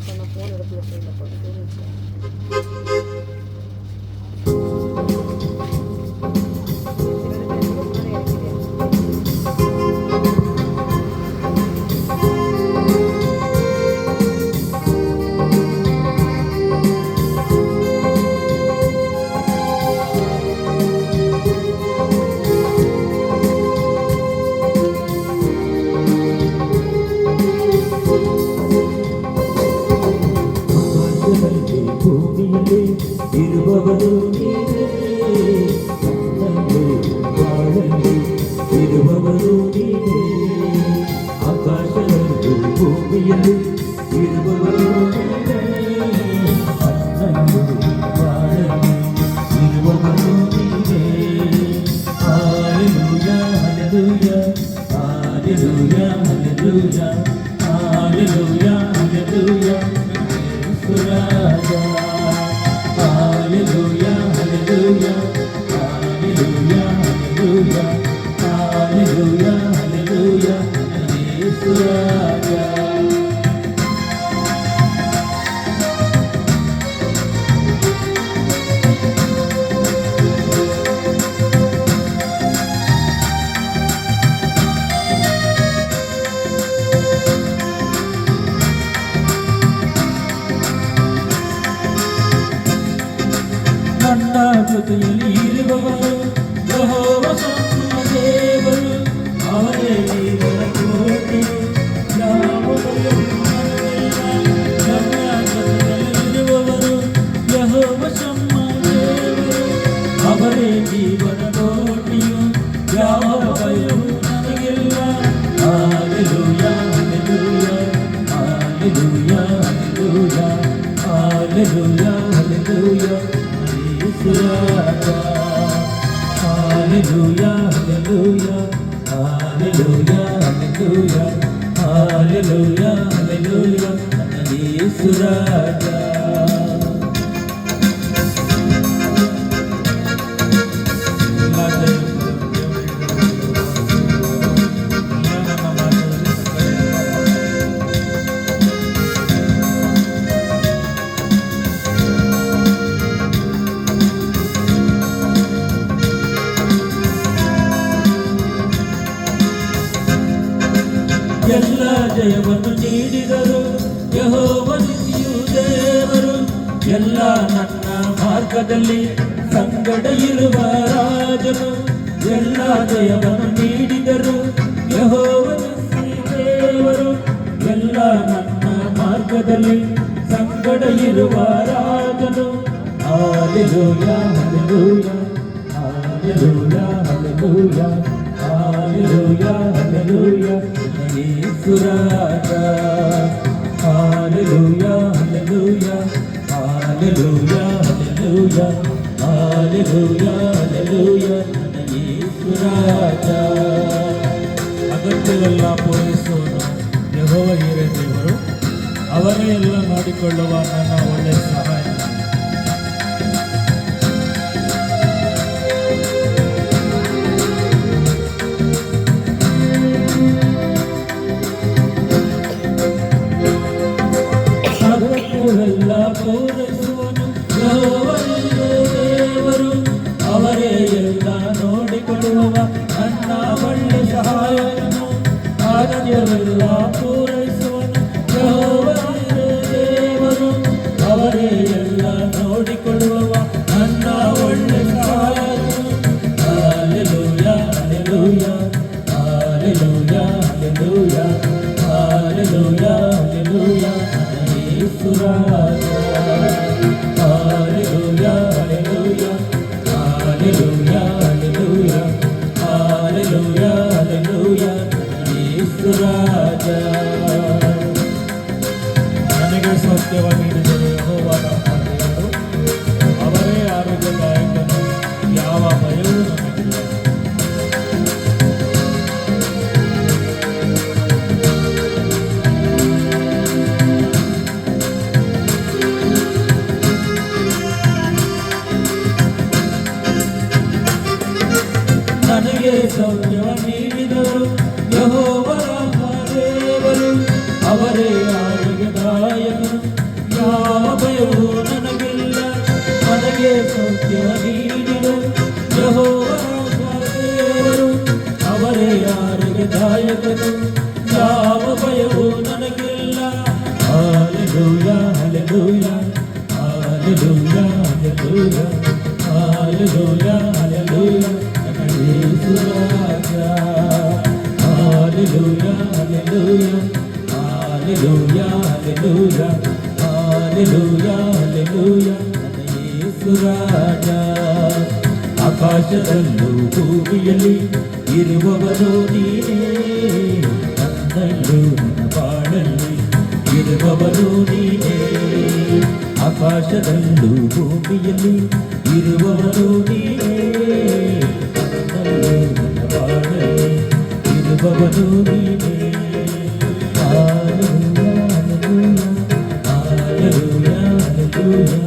சொன்ன ஃபோன் எடுக்கல ஃபோனில் போட்டு தூங்கிட்டேன். ಭೂಮಿಯಲ್ಲಿ ಇರುವವರು ನೀವೇ, ಬಾಳಲ್ಲಿ ಇರುವವರು ನೀವೇ. ಆಕಾಶದಲ್ಲಿ ಭೂಮಿಯಲ್ಲಿ ಇರುವವರು ನೀವೇ, ಬಾಳಲ್ಲಿ ಇರುವವರು ನೀವೇ. Hallelujah, hallelujah, hallelujah, hallelujah, hallelujah, hallelujah. Hallelujah, hallelujah, hallelujah, hallelujah, hallelujah, hallelujah, hallelujah. ನನ್ನ ಜೊತೆಯಲ್ಲಿ ಇರುವವರು ಯೆಹೋವ ನಮ್ಮ ದೇವರು, ಅವರೇ ದೇವರ ಕೋಟೆ, ಯಾವ ಭಯವೂ ನನಗಿಲ್ಲ. ನನ್ನ ಜೊತೆಯಲ್ಲಿ ಇರುವವರು ಯೆಹೋವ ನಮ್ಮ ದೇವರು, ಅವರೇ ದೇವರ ಕೋಟೆಯು, ಯಾವ ಭಯವೂ ನನಗಿಲ್ಲ. Hallelujah, hallelujah, hallelujah, hallelujah, hallelujah, hallelujah. Hallelujah, hallelujah, hallelujah, hallelujah, hallelujah, hallelujah, Yesu Raja. ಎಲ್ಲ ಜಯವನ್ನು ನೀಡಿದರು ಯೆಹೋವನಿಯು ದೇವರು, ಎಲ್ಲ ನನ್ನ ಮಾರ್ಗದಲ್ಲಿ ಸಂಗಡ ಇರುವ ರಾಜನು. ಎಲ್ಲ ಜಯವನ್ನು ನೀಡಿದರು ಯೆಹೋವನಿಯು ದೇವರು, ಎಲ್ಲ ನನ್ನ ಮಾರ್ಗದಲ್ಲಿ ಸಂಗಡ ಇರುವ ರಾಜನು. Hallelujah, hallelujah, hallelujah, hallelujah, hallelujah, hallelujah, Yesu Raja. Hallelujah, hallelujah, hallelujah, hallelujah, hallelujah, hallelujah, Yesu Raja. ಅಗತ್ಯವೆಲ್ಲ ಪೂರೈಸುವನು ಯೆಹೋವ ಹಿರಿಯ ದೇವರು, ಅವರೇ ಎಲ್ಲ ಮಾಡಿಕೊಳ್ಳುವ ನನ್ನ ಒಳ್ಳೆಯ ಸಹಾಯ. ಎಲ್ಲ ಪೂರೈಸುವನು ಯೆಹೋವನಿಯು ದೇವರು, ಅವರೇ ಎಲ್ಲ ನೋಡಿಕೊಳ್ಳುವ ನನ್ನ ಒಳ್ಳೆ ಸಹಾಯಕನು. ಅಗತ್ಯವೆಲ್ಲ ಪೂರೈಸುವನು ಯೆಹೋವನಿಯು ದೇವರು, ಅವರೇ ಎಲ್ಲ ನೋಡಿಕೊಳ್ಳುವ ನನ್ನ ಒಳ್ಳೆ ಸಹಾಯಕನು. Hallelujah, hallelujah, hallelujah, hallelujah, hallelujah, hallelujah, Yesu Raja. Hallelujah, hallelujah, hallelujah, hallelujah, hallelujah, hallelujah, Yesu Raja. ನನಗೆ ಸೌಖ್ಯವಾಗಿ ನೀಡಿದರು ಯೆಹೋವ ನಮ್ಮ ದೇವರು, ಅವರೇ ಆರೋಗ್ಯದಾಯಕನು, ಯಾವ ಭಯವೂ ನಮಗಿಲ್ಲ. ನನಗೆ ಸೌಖ್ಯ ನೀಡಿದರು ಯೆಹೋವ ನಮ್ಮ ದೇವರು, ಅವರೇ ಆರೋಗ್ಯದಾಯಕನು, ರಕ್ಷಕನು, ಯಾವ ಭಯವೂ ನನಗಿಲ್ಲ. Hallelujah, hallelujah, hallelujah, hallelujah, hallelujah, hallelujah, ನನ್ನ ಯೇಸು ರಾಜ. Hallelujah, hallelujah, hallelujah, hallelujah, hallelujah, hallelujah, ನನ್ನ ಯೇಸು ರಾಜ. ಆಕಾಶದಲ್ಲೂ ಭೂಮಿಯಲ್ಲಿ ಇರುವವನು ನೀನೇ, ನನ್ನಲ್ಲೂ ನನ್ನ ಬಾಳಲ್ಲಿ ಇರುವವನು ನೀನೇ. ಆಕಾಶದಲ್ಲೂ ಭೂಮಿಯಲ್ಲಿ ಇರುವವನು ನೀನೇ, ನನ್ನಲ್ಲೂ ನನ್ನ ಬಾಳಲ್ಲಿ ಇರುವವನು ನೀನೇ. Hallelujah, hallelujah, hallelujah, hallelujah.